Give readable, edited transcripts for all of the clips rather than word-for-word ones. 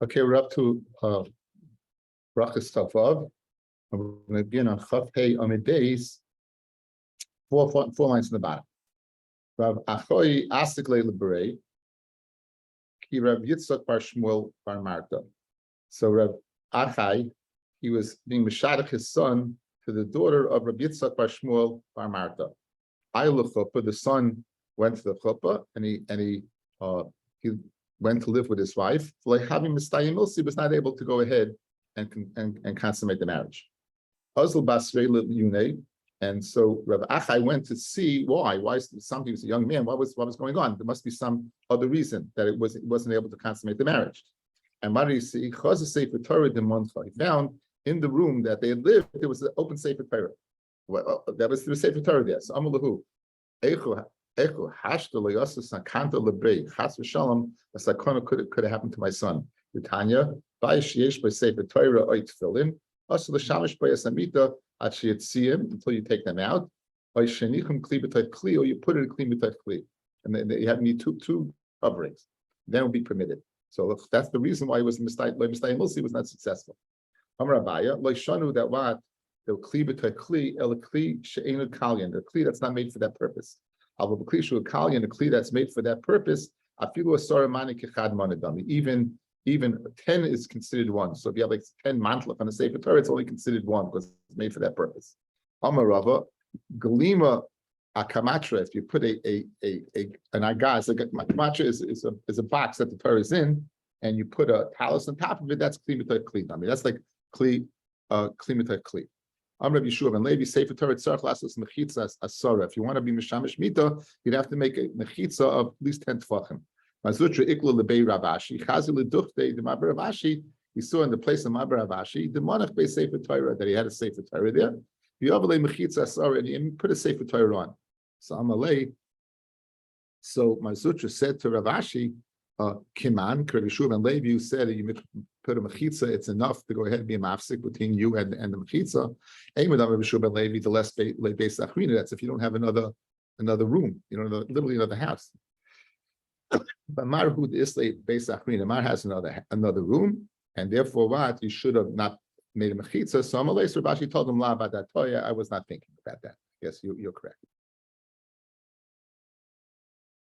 Okay, we're up to Berachos Tavav. I'm going to begin on Chaf Hey Amid Beis, four lines in the bottom. Rav Achoi Asik Le'Leberei, Ki Rav Yitzchak Bar Shmuel Bar Marta. So Rav Achai, he was being mishadach his son to the daughter of Rav Yitzchak Bar Shmuel Bar Marta. Aylu Chuppah, the son went to the Chuppah and he went to live with his wife. He was not able to go ahead and consummate the marriage. And so Rabbi Achai went to see why. Why something was a young man? What was going on? There must be some other reason that it wasn't able to consummate the marriage. And what did he see? He found in the room that they had lived, there was an open Sefer Torah. Well, that was the Sefer Torah there. So Amalahu. Could have happened to my son. Tanya, until you take them out, or you put it in kli, and then you need two coverings. Then it will be permitted. So that's the reason why he was he was not successful. That what the kli that's not made for that purpose. The kli that's made for that purpose, even 10 is considered one. So if you have like 10 mantlach on a Sefer Torah, it's only considered one because it's made for that purpose. Amarava, galima akamatra. If you put an agaz, like a kamatra is a box that the Torah is in, and you put a talus on top of it, that's kli mitay kli. I mean, that's like kli mitay kli. Amr Yishuv and Levi Sefer Torah tzarich lasos mechitza asara. If you want to be mishamish mita, you'd have to make a mechitza of at least 10 tefachim. Mazutra iklu lebei Ravashi chazil leduchte the Maber Ravashi. He saw in the place of Maber Ravashi the monach bei Sefer Torah that he had a Sefer Torah there. V'yavalei mechitza asara and he put a Sefer Torah on. So Amalei. So Mazutra said to Ravashi, Kiman, Yishuv and Levi, you said that you put a mechitza, it's enough to go ahead and be a mafsik between you and the mechitza. Yishuv and Levi, the less beis achrina. That's if you don't have another room, literally another house. But Marhud Islay beis achrina, Mar has another room, and therefore what you should have not made a mechitza. So Amalei Rabashi told him la about that toya. I was not thinking about that. Yes, you're correct.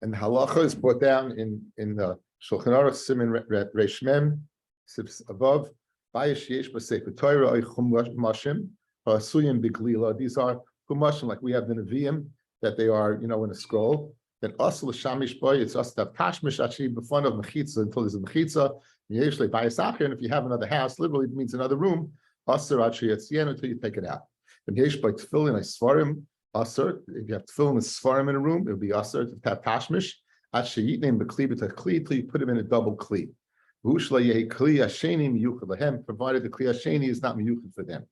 And the halacha is brought down in the Shulchan Aruch Siman Reish Mem above. These are chumashim like we have the Nevi'im that they are in a scroll. Then asal shamish boy, it's us to have tashmish actually before of mechitza until there's a mechitza. And if you have another house, literally it means another room. Asar actually it's until you take it out. And yesh by tefillin isfarim. Asar, if you have tefillin and svarim in a room, it would be asar to have tashmish. Actually, name the kli b'tach till you put him in a double kli. Provided the kli hasheni is not miyuchid for them.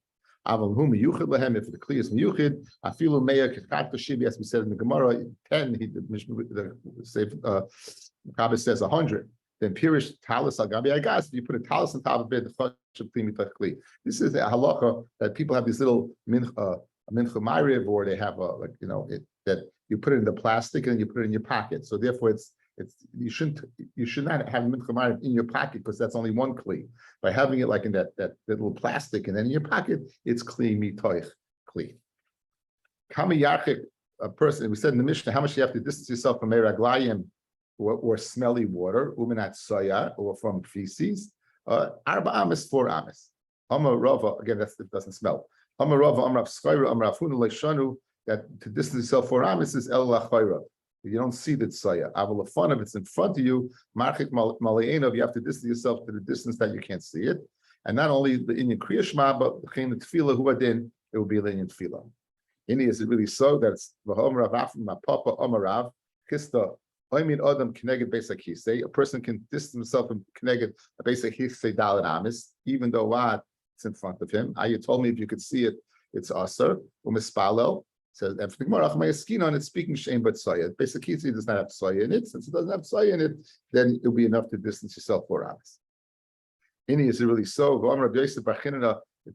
Aval hu miyuchid lahem. If the kli is miyuchid, afilu meya kechat kashibi, as we said in the Gemara, 10. The Rabbi says 100. Then pirish talis al gabi agas. You put a talis on top of it. The chashav kli mitach kli. This is a halacha that people have these little mincha ma'ariv, or they have that you put it in the plastic and you put it in your pocket. So therefore, you should not have mincha ma'ariv in your pocket because that's only one kli. By having it like in that little plastic and then in your pocket, it's kli mitoich kli. Kama yarchik, a person. We said in the Mishnah how much you have to distance yourself from meraglayim or smelly water, uminat soya, or from feces. Arba amis, 4 amis. Amar Rava, again, that doesn't smell. Amar Rava, Amar Avskayra, Amar Afunu Leishanu, that to distance yourself 4 amis is El Lachayra. You don't see the tzaya. Aval fun if it's in front of you, Marchik Malayenov, you have to distance yourself to the distance that you can't see it. And not only the Inyan Kriyashma, but the Chayin Tefillah who adin, it will be the Inyan Tefillah. Is it really so that it's V'hom Rav Afim Papa Amarav Kista Oimin Adam Keneged Beis Akisei? A person can distance himself from Keneged Beis Akisei Dalet Amis, even though what it's in front of him. You told me if you could see it, it's Aser. Umispalel says after the Gemara, my skin on it speaking shame but soya. Beis Akisei does not have soya in it. Since it doesn't have soya in it, then it'll be enough to distance yourself 4 amis. Is it really so?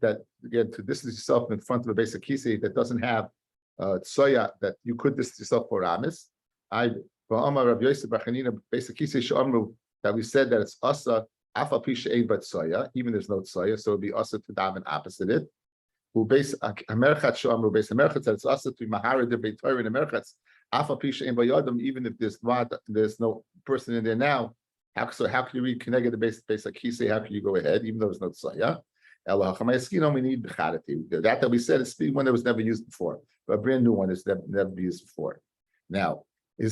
That again to distance yourself in front of a Beis Akisei that doesn't have soya, that you could distance yourself 4 amis. That we said that it's asa Afa pisha ein but soya, even there's no soya, so it'd be also to daven opposite it. Who base Americhat Shom, who base Americhat said it's also to Mahara de Beitor in Americhat. Afa pisha ein bayadam, even if there's no person in there now. How can you read Keneged the base Akise? How can you go ahead, even though there's no soya? We need that we said is one that was never used before, but a brand new one that's never been used before. Now, we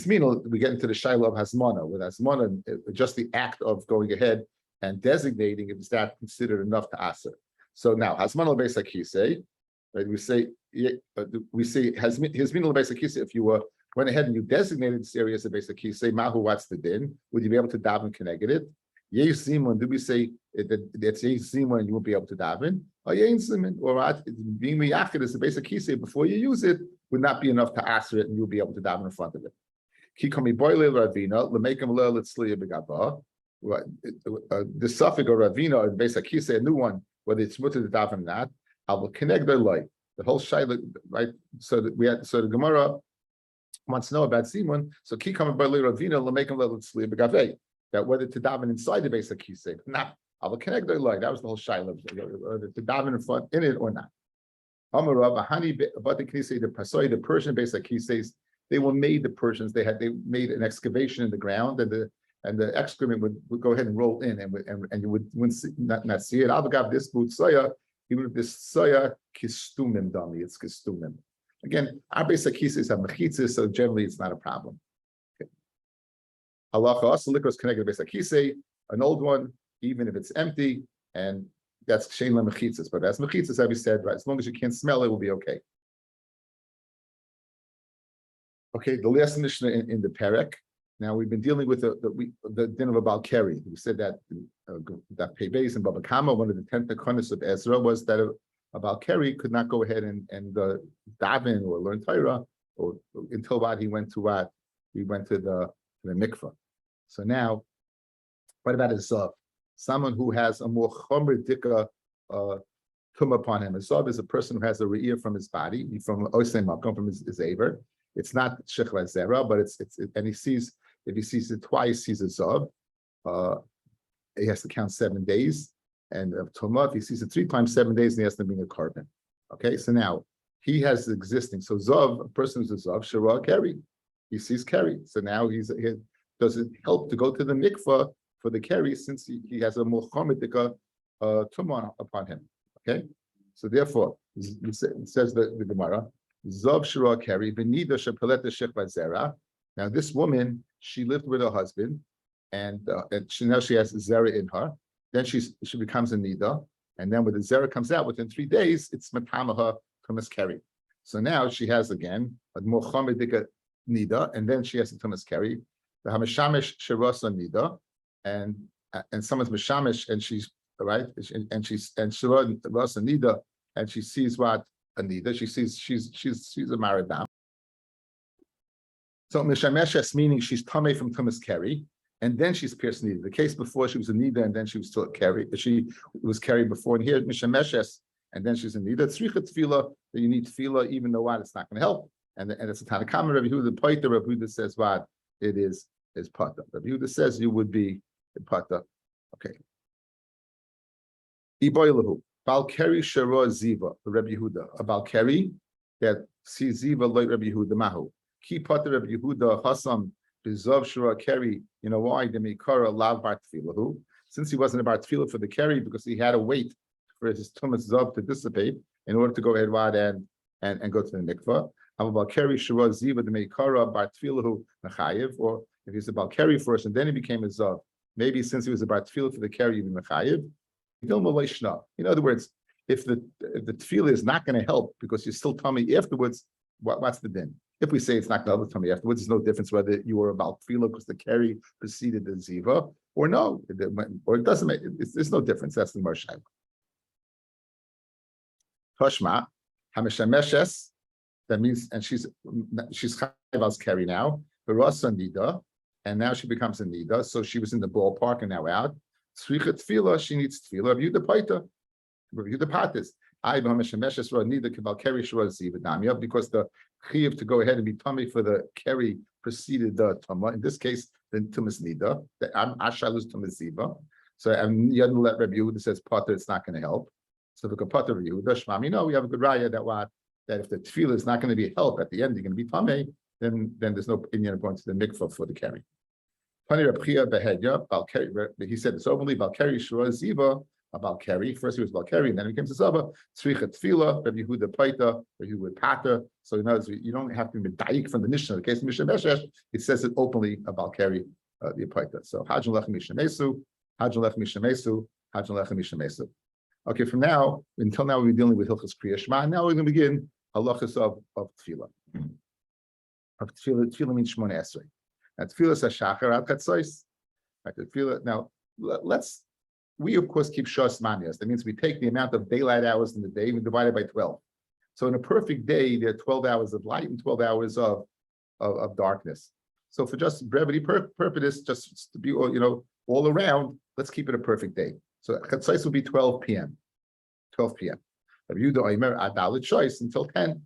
get into the Shiloh of Hasmona. With Hasmona, just the act of going ahead and designating it, is that considered enough to Aser? So now, Hasmona Beis Akise, right? We say Hasmina Beis Akise. If you went ahead and you designated this area as a Beis Akise, Mahu, what's the din? Would you be able to daven connected it? Yei Simon, do we say that it's Yei Simon and you won't be able to daven? Or Yei Simon, or being miyachid is a Beis Akise before you use it would not be enough to Aser it and you'll be able to daven in front of it. Kikomi boile Ravina, Lemekam Lel Etzliya Begaba. The suffix or Ravina or Beis Akise, a new one, whether it's mutter to daven or not, I will connect their light. The whole shayla, right? So the Gemara wants to know about Simon. So Kikomi boile Ravina, Lemekam Lel Etzliya Begave. That whether to daven inside the Beis Akise, not I will connect their light. That was the whole shayla, whether to daven in front in it or not. Amarav Ahani, but the Knesset, the Pasoi, the Persian Beis Akises. They were made, the Persians, they made an excavation in the ground, and the excrement would go ahead and roll in, and you wouldn't see, not see it. Avagav this boot soya, even if this soya kistumim dummy, it's kistumim. Again, our Beis Akises have mechitzas, so generally it's not a problem. Okay. Halacha also liquors connected to Beis Akise, an old one, even if it's empty, and that's shein la mechitzas. But as mechitzas, as we said, right, as long as you can't smell it, will be okay. Okay, the last Mishnah in the Perek. Now we've been dealing with the din of a Balkari. We said that that Pei-Beis and Baba Kama, one of the 10 Tekonis of Ezra, was that a Balkari could not go ahead and daven or learn Torah or until what he went to what? He went to the mikvah. So now, what about a Zav? Someone who has a more chomer dika tum upon him. A Zav is a person who has a re'ir from his body, from Osei Makom, from his Aver. It's not Shechla Zera, but and he sees, if he sees it twice, he's a Zav. He has to count 7 days. And of Tumah, if he sees it 3 times 7 days, and he has to bring a carbon. Okay, so now he has existing. So Zav, a person who's a Zav, Shara Keri. He sees Keri. So now does it help to go to the mikvah for the Keri since he has a more chomitika Tumah upon him? Okay, so therefore, it says the Gemara, Zav Shara Keri, Benida Shapeleta Shechva Zera. Now, this woman, she lived with her husband, and now she has Zera in her. Then she becomes a Nida, and then when the Zera comes out within 3 days, it's Matamaha Tumas Keri. So now she has again a more Chomedika Nida, and then she has a Tumas Keri. The Hamashamish Sharasa Nida, and someone's Mashamish, and she's right, and Sharasa Nida, and she sees what? Anida, she sees she's a maradam. So Mishameshes, meaning she's Tameh from Tumas Keri, and then she's pierced Nida. The case before she was a Nida, and then she was still Keri. She was Keri before, and here Mishameshes, and then she's a Nida. Tzricha tefillah, that you need tefillah, even though what, it's not going to help. And it's a Tanakama Rabbi Yehuda Paita. Rabbi Yehuda says what it is pata. Rabbi Yehuda says you would be pata. Okay. Iboilahu. Balkeri Shara Ziva, Rabbi Yehuda. A Balkeri that sees Ziva like Rabbi Yehuda Mahu. Ki Pata Rabbi Yehuda Hasam Bizav Shara Keri. You know why? The Mikara Lav Bar Tfilahu. Since he wasn't a Bar Tfilah for the Keri, because he had to wait for his Tumas Zav to dissipate in order to go ahead and go to the mikvah. Am Balkeri Shara Ziva the Mikara Bar Tfilahu Mechayev, or if he's a Balkeri first and then he became a Zav, maybe since he was a Bar Tfilah for the Keri, even Mechayev. In other words, if the tefillah is not going to help because you're still tummy afterwards, what's the din? If we say it's not going to help the tummy afterwards, there's no difference whether you were about tefillah because the Keri preceded the ziva or no, or it doesn't make. There's no difference. That's the marshal. Toshma Hameshameshes. That means, and she's chayvas Keri now. Berasa nida, and now she becomes a nida. So she was in the ballpark and now out. Tzricha tefillah, she needs tefillah. Review the paita, review the patis. I b'hameshemeshes ra nida kibal keri shra ziva, because the chiyuv to go ahead and be tummy for the keri preceded the tumah. In this case, the tumas nida. The ashalus tumas ziva. So and you have to let Rabbi Yehuda says potter, it's not going to help. So if we can potter Rabbi Yehuda, Shmami, no, we have a good raya that if the tefillah is not going to be help at the end, you're going to be tamei, then there's no opinion of going to the mikvah for the carry. He said it's openly Balkari Shura Ziva, a Balkari. First he was Balkari, and then he came to Zava. Tzricha Tefila, Rabbi Yehuda Paita, Rabbi Yehuda Pata. So you don't have to be medayik from the Mishnah. In the case of Mishnah Meshesh, it says it openly a Balkari, the Paita. So Hajun Lechem Mishnah Mesu, Hajun Lechem Mishnah Mesu, Hajun Lechem Mishnah Mesu. Okay, from now until now we're dealing with Hilchas Kriya Shema. Now we're going to begin halachas of Tefila. Of Tefila means Shmona Esrei. Now Tefila says Shachar Ad Chatzos. Now we of course keep Shas Manias. That means we take the amount of daylight hours in the day, we divide it by 12. So in a perfect day, there are 12 hours of light and 12 hours of darkness. So for just brevity purpose, just to be all around, let's keep it a perfect day. So Chatzos will be 12 p.m. 12 p.m. Rabbi Yehuda Omer Ad Dalit Shois until 10.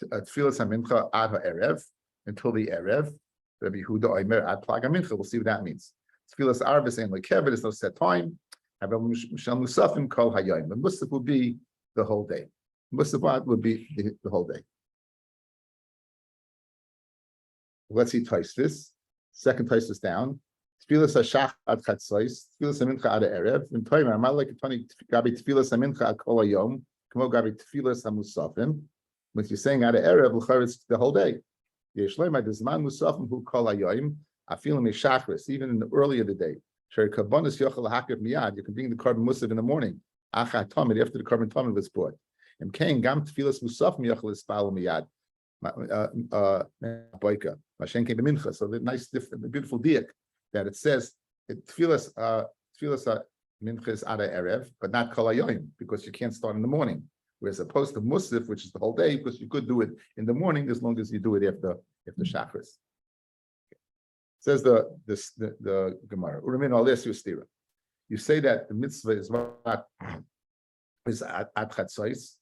Tfilas HaMincha Ad HaErev until the Erev. Rabbi Yehuda Omer Ad Plag HaMincha. We'll see what that means. Tfilas Arvis and Lekever, there's no set time. Mishal Musafim Kol Hayom. The Musaf will be the whole day. Musaf would be the whole day. Let's see Taisvis. Second Taisvis down. Tfilas Hashach Ad Chatzos. Tfilas HaMincha Ad HaErev. In Toimer, Amal Like Toni Gabi Tfilas HaMincha Ad Kol Hayom. Kamo Gabi Tfilas HaMusafim. When you're saying Ad HaErev, it's the whole day. Yeshleimah Dezman Musafim Hu Kol Hayom. I feel him even in the early of the day. You can bring the carbon musaf in the morning. After the carbon tamid was brought. So the nice, the beautiful diak that it says tefillas mincha is ada erev, but not kol hayoim, because you can't start in the morning. Whereas opposed to musaf, which is the whole day, because you could do it in the morning as long as you do it after shachris. Says the Gemara. You say that the mitzvah is what is at chatzos.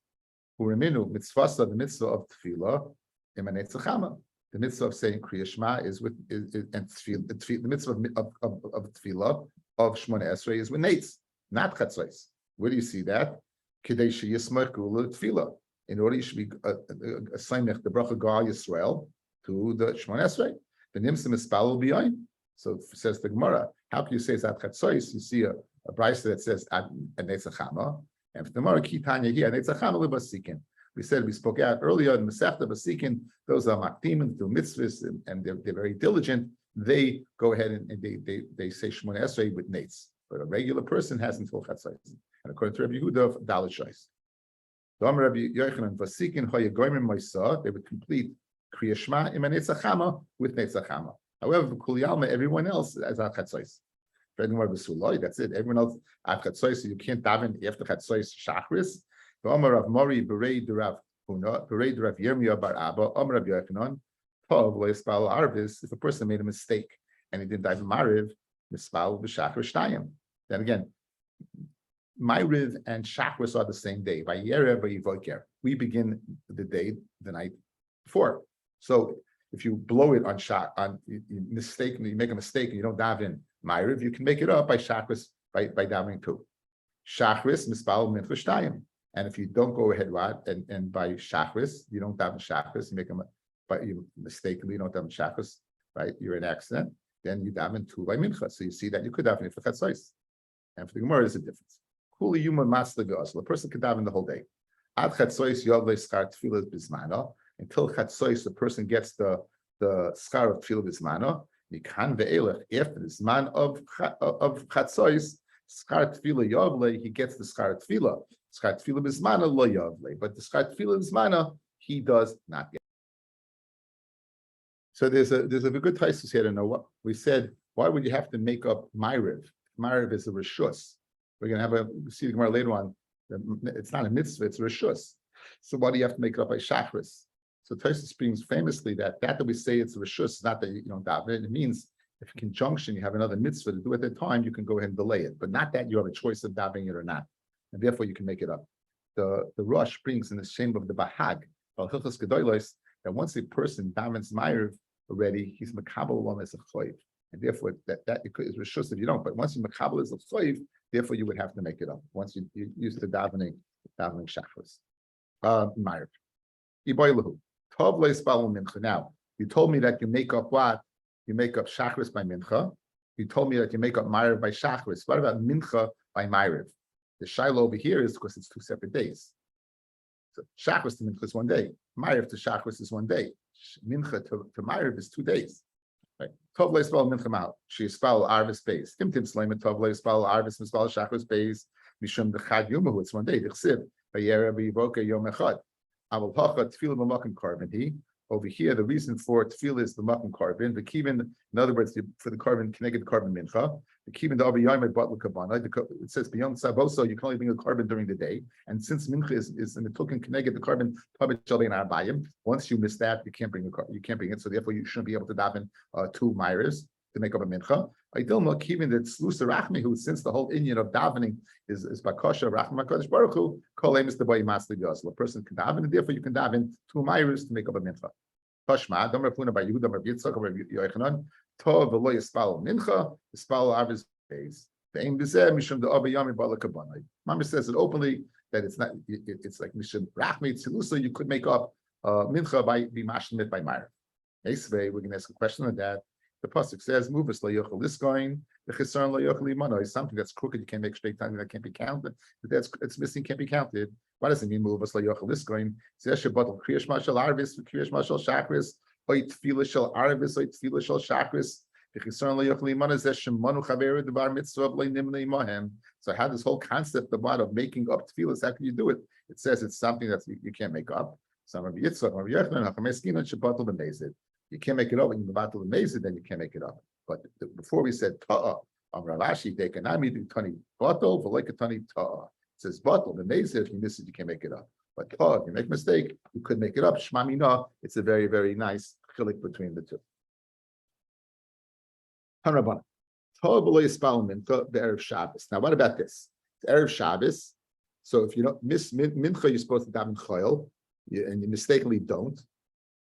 Uriminu mitzvah, the mitzvah of tefillah emanates tzachama. The mitzvah of saying Kriya Shema is with and the mitzvah of tefillah of Shmona Esrei is with nates, not chatzos. Where do you see that? Kidei sheyismach gula tefillah. In order you should be assigned the bracha gal Yisrael to the Shmona Esrei. The nimsim is spal b'yoyim. So says the Gemara, how can you say it's at chatzos? You see a brayso that says at netzachama, and for the Gemara kitanya here netzachama libasikin. We spoke out earlier in the Masechta Basikin. Those are maktimim through mitzvahs, and they're very diligent. They go ahead and they say Shmona Esrei with nates, but a regular person has until chatzos. And according to Rabbi Yehuda, dalit shois. Rabbi Yochanan Basikin hoyagoyim moisa. They would complete Kriya Shema imanetzachama with netzachama. However, Kuliyalma, everyone else is at chatzos. That's it. Everyone else at chatzos, so you can't daven after chatzos shachris. The Omer of Mori Berei Derav Huna Berei Derav Yirmiyah Bar Abba Omer of Yochanan Tov Loispal Arvis. If a person made a mistake and he didn't daven Mariv, Mispal b'Shachris Shtayim. Then again, Mariv and Shachris are the same day. By Yerev by Yivoker, we begin the night before. So if you blow it on you make a mistake and you don't daven Ma'ariv, you can make it up by Shachris, by davening too. Shachris, Mispal Mincha Shtayim. And if you don't go ahead, right, and by Shachris, you don't daven Shachris, but you mistakenly don't daven Shachris, right? You're in accident, then you daven two by Mincha. So you see that you could daven it for Chatzos. And for the Gemara, there's a difference. Kuli Yuma Masla V'Asla. A person can daven the whole day. Ad Chatzos Yovle Skar Tfilas Bismana. Until Chatzos, the person gets the Skar of Tfilah Bismana. Mikan Ve'elech, after the Zman of Chatzos, Skar Tfilah Yovle, he gets the Skar Tfilah. Skar Tfilah Bismana Lo Yovle. But the Skar Tfilah Bismana, he does not get. So there's a good Taisus here to know what we said. Why would you have to make up Ma'ariv? Ma'ariv is a reshus. We're going to see the Gemara later on. It's not a mitzvah, it's a reshus. So why do you have to make it up by Shachris? So Taisus speaks famously that we say it's a reshus, is not that you don't daven it. It means if in conjunction you have another mitzvah to do at that time, you can go ahead and delay it, but not that you have a choice of davening it or not, and therefore you can make it up. The Rosh brings in the shame of the Bahag, that once a person davens Ma'ariv already, he's makabel along as a choiv. and therefore that is rishus if you don't. But once you makabel is a slave, therefore you would have to make it up. Once you use the davening shachris. Meir. Iboilahu. Tov le'espal mincha. Now you told me that you make up what? You make up shachris by mincha. You told me that you make up Ma'ariv by shachris. What about mincha by Ma'ariv? The shiloh over here is because it's 2 separate days. So shachris to mincha is 1 day. Ma'ariv to shachris is 1 day. Mincha to Ma'ariv is 2 days. Right? Tov le'espal mincha mal. She espal arvis base. Timtim sleimet tov le'espal arvis mispal shachris base. Mishum dechad yumahu. It's 1 day. Dichsiv vayera v'yivoka yom echad. Aval hacha tefillah b'makom korban he. Over here, the reason for tefillah is the makom korban. The kivin, in other words, for the korban, connected korban mincha. The kivin the aviyayim batla kabana. It says beyond saboso, you can only bring a korban during the day. And since mincha is in the token connected the korban tabit shalei and arbayim. Once you miss that, you can't bring it. So therefore, you shouldn't be able to daven 2 myras to make up a mincha. I don't know kivin that slusa rachmehu, since the whole inyan of davening is bakasha rachma kadosh baruch hu kol emes the boy masli yosel. A person can daven, and therefore you can daven 2 myras to make up a mincha. Tashma, Dam Rafuna by Yehuda, Rabbi Yitzchak, Rabbi Yochanan, Tov v'lo yispal mincha, yispal arvis days. The aim is mishum the Abba Yami Bala Kabbanai. Mama says it openly that it's not. It's like mishum rachmei tzilusa. You could make up mincha by be mashlimit by Meir. We're going to ask a question on that. The pasuk says, "Movus lo yochel liskoin, the chisaron lo yochel imano." Is something that's crooked. You can't make straight time. That can't be counted. It's missing. Can't be counted. What does it mean? Movus lo yochel liskoin. Zesh shabatel kriyash mashal arvis, kriyash mashal shachris, oy tefillah shel arvis, oy tefillah shel shachris. The chisaron lo yochel imano zesh shemanu chaveru devar mitzvah lo nimnei imahem. So how this whole concept of making up tefillas, how can you do it? It says it's something that you can't make up. Some of Yitzchak, Rabbi Yochanan, hachameskinon shabatel b'mezid. You can't make it up. When you battle the mezid, then you can't make it up. But before we said ta'a, Ravashi dekanami do tani batal v'leikatani ta'a. It says batal the mezid. If you miss it, you can't make it up. But ta'a, if you make a mistake, you could make it up. Shmamina, it's a very, very nice chilik between the two. Hanrabana. Ta'a b'lo yispal mincha be'erev Shabbos. Now, what about this? It's erev Shabbos. So if you don't miss mincha, you're supposed to daven chayil, and you mistakenly don't.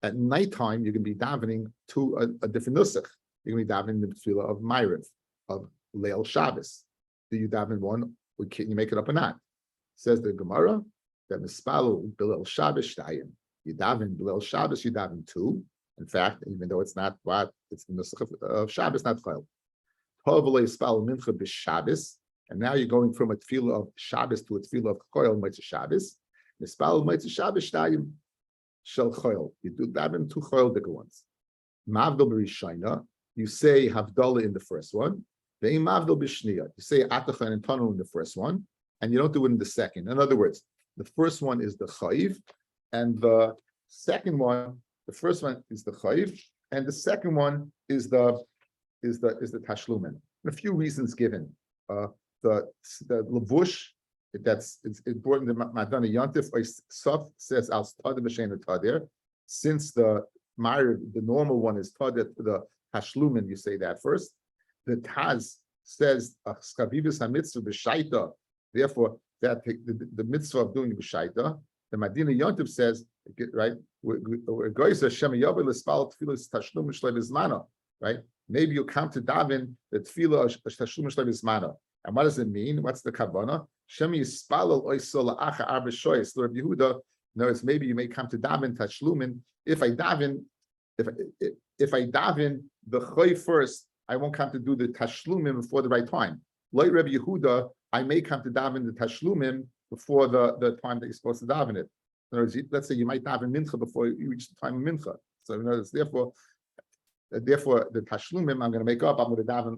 At nighttime, you're going to be davening to a different nusach. You're going to be davening the tefillah of Ma'ariv, of Leil Shabbos. Do you daven one, or can you make it up or not? Says the Gemara that Mispalu Bilel Shabbos Shtayim. You daven Bilel Shabbos, you daven 2. In fact, even though it's not what, it's the nusach of Shabbos, not Chayil. Tovale Ispalu Mincha b'Shabbos, and now you're going from a tefillah of Shabbos to a tefillah of Chayil Mitzvah Shabbos. Mispalu Mitzvah Shabbos Shtayim. Shel Choil. You do daven 2 Choildik ones. Mavdol b'Rishayna, you say Havdalah in the first one. Ve'im Mavdol b'Shniya, you say Atachan and Tanu in the first one, and you don't do it in the second. In other words, the first one is the Chayiv, and the second one, the first one is the Chayiv, and the second one is the Tashlumin. A few reasons given. The Lavush. It's important that Madana Yantif Sof says al Tadir b'Shein Tadir. Since the normal one is Tadir, the Hashlumin, you say that first. The Taz says Skavivus HaMitzvah b'Shaita. Therefore, that the mitzvah of doing b'Shaita. The Madina Yantif says, right? Right? Maybe you come to daven the tefillah Tashlum Shlev. And what does it mean? What's the kavanah? Shemi Yispalel Oisol Acha Arba Shoyes. Lord Yehuda, notice maybe you may come to daven Tashlumin. If I daven the Choy first, I won't come to do the Tashlumin before the right time. Like Rabbi Yehuda, I may come to daven the Tashlumin before the time that you're supposed to daven it. In other words, let's say you might daven Mincha before you reach the time of Mincha. So in other words, therefore the Tashlumin I'm going to make up. I'm going to daven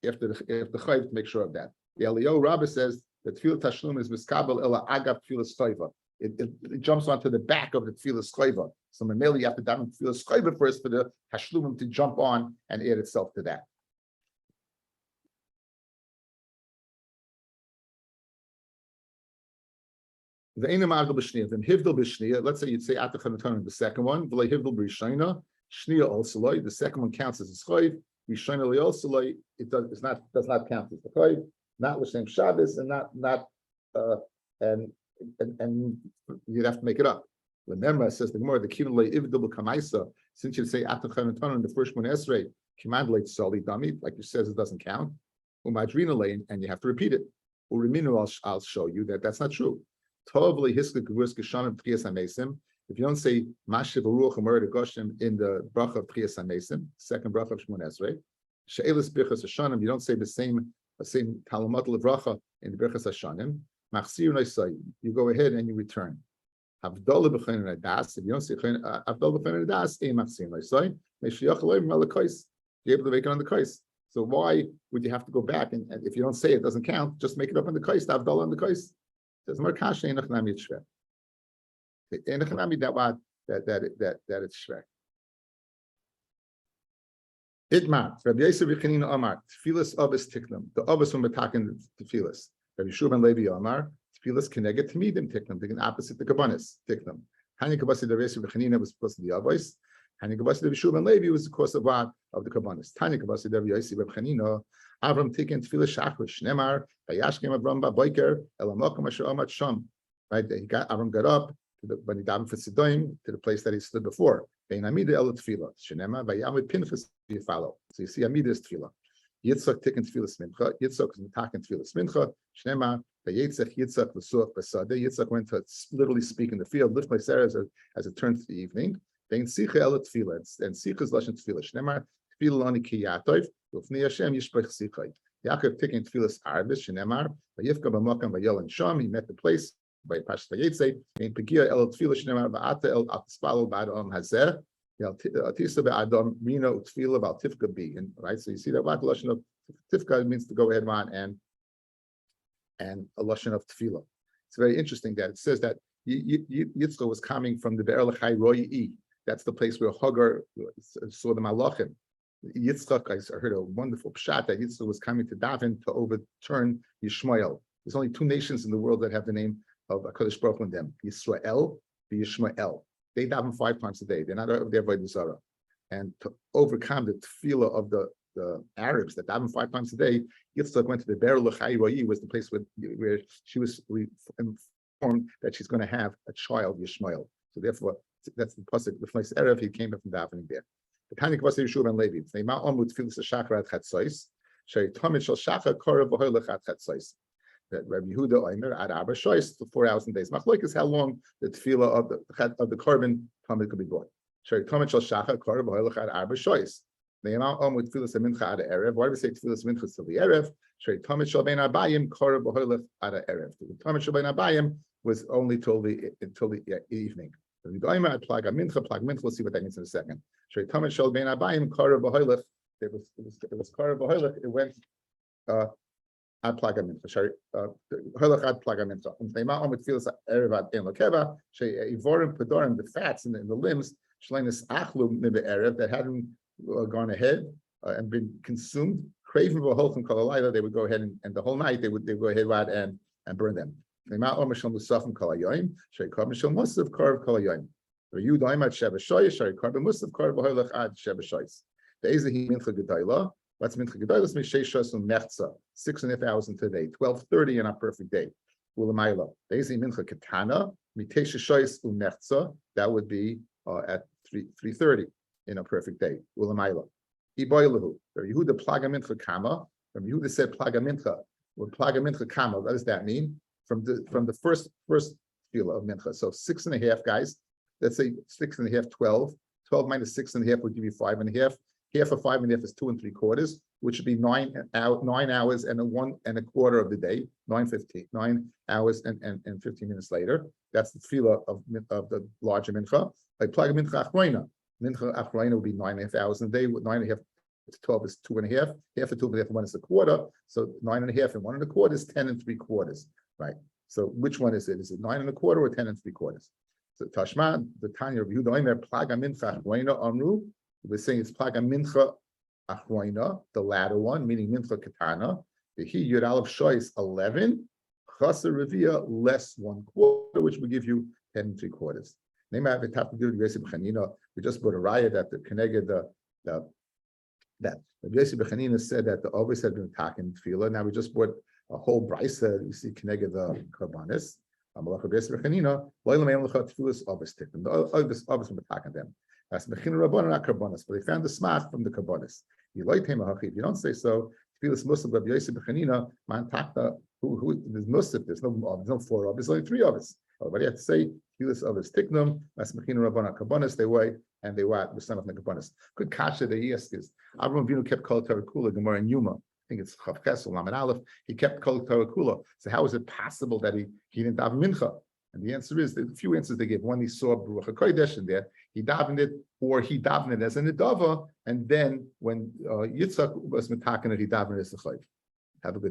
after the Chayv to make sure of that. The Eliyahu Rabbi says that Tefillah Tashlum is miskabel ela agav Tefillah Schayva. It jumps onto the back of the Tefillah Schayva. So mainly you have to daven Tefillah Schayva first for the Tashlumim to jump on and add itself to that. The Einam Avdol b'Shniya, then Hivdol b'Shniya. Let's say you'd say Atachanatan in the second one. V'lei Hivdol b'Rishayna. Shniya also loy. The second one counts as a Schayv. Rishayna loy also loy. It does not count as the Chayv. Not l'shem Shabbos, and and you'd have to make it up. Remember, says the Gemara, the Kivin loy Ivdol b'Kamaisa. Since you'd say Atachanatan in the first one Esrei, Command late soli dummy, like you says, it doesn't count. Umadrina lane, and you have to repeat it. Uriminu, I'll show you that that's not true. Tovli hiska gurus geshanim tchias hamesim. If you don't say Mashiv Ruach Amar Goshim in the bracha of tchias hamesim, second bracha of Shmon Esrei, she'elis birchas hashanim, you don't say the same talamat levracha in the birchas hashanim. Machsir noisai, you go ahead and you return. Havdalah b'chein adas. If you don't say Havdalah b'chein adas, a machsir noisai. Meshiach loy malakais. You're able to make it on the kais. So why would you have to go back and if you don't say it doesn't count, just make it up on the kais. Havdalah on the kais. There's more kasha enach nami shvek. Enach nami that it's shvek. Itmar, Rabbi Yosef Yechanina Amar, Tfilas Abbas Tiknum, the Abbas from Batakin Tfilas. Rabbi Shuban Levi Amar, Tfilas Keneget Tmidim Tiknum, the opposite the Kabbanis Tiknum. Hani Kabasi the Rabbi Yosef Yechanina was because of the Abbas. Hani Kabasi the Shuban Levi was the cause of what? Of the Kabbanis. Tani Kabasi the Rabbi Yosef Yechanina, Avram Tikin Tfilas Shachrish, Nemar, Vayashkem Avram Baboiker, Elamokam Asher Amat Sham. Right, Avram got up when he davened for Sidoim to the place that he stood before. Bein Amida El Tefillah. Shenema Vayamid Pinchas you follow. So you see Amida is Tefillah. Yitzchak Tikkun Tefillah Mincha. Yitzchak is Mitakin Tefillah Mincha. Shenema Vayitzach Yitzchak L'Suach B'Sadeh. Yitzchak went to literally speak in the field. Lift my Sarah as it turned to the evening. Bein Sicha El Tefillah and Sicha is Lashon Tefillah. Shenema Tefillah Lani Ki Yatov. Ufnei Hashem Yishbech Sichai. Yaakov Tikkun Tefillah Arvis. Shenemar Vayifka B'Makam Vayol Sham. He met the place by Pash Vayetze. Bein Pegia El Tefillah Shenemar Va'ata El Atspalo Ba'adam Hazeh. Tisa be'adam mina utfila about tifka b, and right. So you see that what lashon of tifka means to go ahead on and a lashon of tefila. It's very interesting that it says that Yitzchak was coming from the Be'er L'chai Royi. That's the place where Hagar saw the Malachim. Yitzchak, I heard a wonderful pshat that Yitzchak was coming to Davin to overturn Yishmael. There's only two nations in the world that have the name of HaKadosh Baruch Hu in them: Yisrael, and Yishmael. They daven 5 times a day. They're not there by the Zara. And to overcome the tefillah of the Arabs that daven 5 times a day, Yitzchak went to the Be'er L'chai Royi, was the place where she was informed that she's going to have a child, Yishmael. So therefore, that's the pasuk. The first Erev, he came up from davening there. The Tani Kvasi Yeshua and Levi. They ma omu tefillah shachar at chatzos. Shei tamid shel shachar korav v'hoylech at chatzos. That Rabbi Yehuda Omer at Abba Shois for 4 hours and days. Machlok is how long the tefillah of the carbon tamid could be brought. Shari tamid shel shacha korban v'hoylech at Abba Shois. The amount on with tefillah mincha at erev. Why do we say tefillah mincha till the erev? Shari tamid shel bein abayim korban v'hoylech at erev. The tamid shel bein abayim was only till the evening. The Omer at plag mincha. We'll see what that means in a second. Shari tamid shel bein abayim korban v'hoylech. It was korban v'hoylech. It went. Ad plagamincha, sorry, holach ad plagamincha. They ma'om with feels erev in lokeva. She ivorim pedorim, the fats in the limbs. Shleinis achlu mibe erev that hadn't gone ahead and been consumed. Craving v'holchim kolalayla, they would go ahead and the whole night they would go ahead and burn them. They ma'om mishal musafim kolayoyim. She kol mishal musav korv kolayoyim. Reyu daim at sheva shoyis. She korv musav korv holach ad sheva shoyis. The ezehi mincha gedayla. What's mincha gedolos meisheshos umechza 6.5 hours into the day, 12:30 in a perfect day. Ulamayla. Daisy mincha katana mitesheshois umechza. That would be at 3:30 in a perfect day. Ulamayla. Iboilahu. Yehuda plaga mincha kama. From Yehuda said plaga mincha. Well, plaga mincha kama. What does that mean? From the first fila of mincha. So 6.5 guys. Let's say 6.5, 12. 12 minus 6.5 would give you 5.5. Half of 5.5 is 2 3/4, which would be 9 hours and 1 1/4 of the day, 9 hours and 15 minutes later. That's the tefillah of the larger mincha. Like plug mincha achroina. Mincha achroina would be 9.5 hours a day. With 9.5 to 12 is 2.5. Half of 2.5 and 1 is 1/4. So 9.5 and 1 1/4 is 10 3/4. Right. So which one is it? Is it 9 1/4 or 10 3/4? So Tashma, the Tanya of Yehuda Omer plaga mincha achroina amru. We're saying it's plaga mincha achroina, the latter one, meaning mincha katana. The he yud aleph shois 11, chaser revia less 1/4, which will give you 10 3/4. Name have it have to do with Yosef Chanina. We just brought a raya that the Keneged that Yosef Chanina said that the always had been attacking tefillah. Now we just brought a whole brisa. You see Keneged the karbanis. Amalach Yosef Chanina loyal me'amlachat tefillas always tick them. The always been attacking them. That's Mechin Rabbanon, not Karbonis, but they found the smart from the Karbonis. If you don't say so, Tfilas Musaf Rabbi Yosef B'Chanina, Man Takta, who there's Musaf, there's no four of us, there's only three of us. But you have to say Tfilas of his Tiknum, Mas Mechina Rabbana Kabbanis, they weigh, and they what the son of the Kabbanis. Good kasha that he asked is Avram Avinu kept Kol Torah Kula, Gemara and Yuma. I think it's Chav Kesel, Lamed Aleph. He kept Kol Torah Kula. So how is it possible that he didn't have Mincha? And the answer is, there's a few answers they gave. One, he saw Baruch HaKodesh in there, he davened it, or he davened it as an Nedava, and then when Yitzchak was metaken it, he davened it as a Chayv. Have a good day.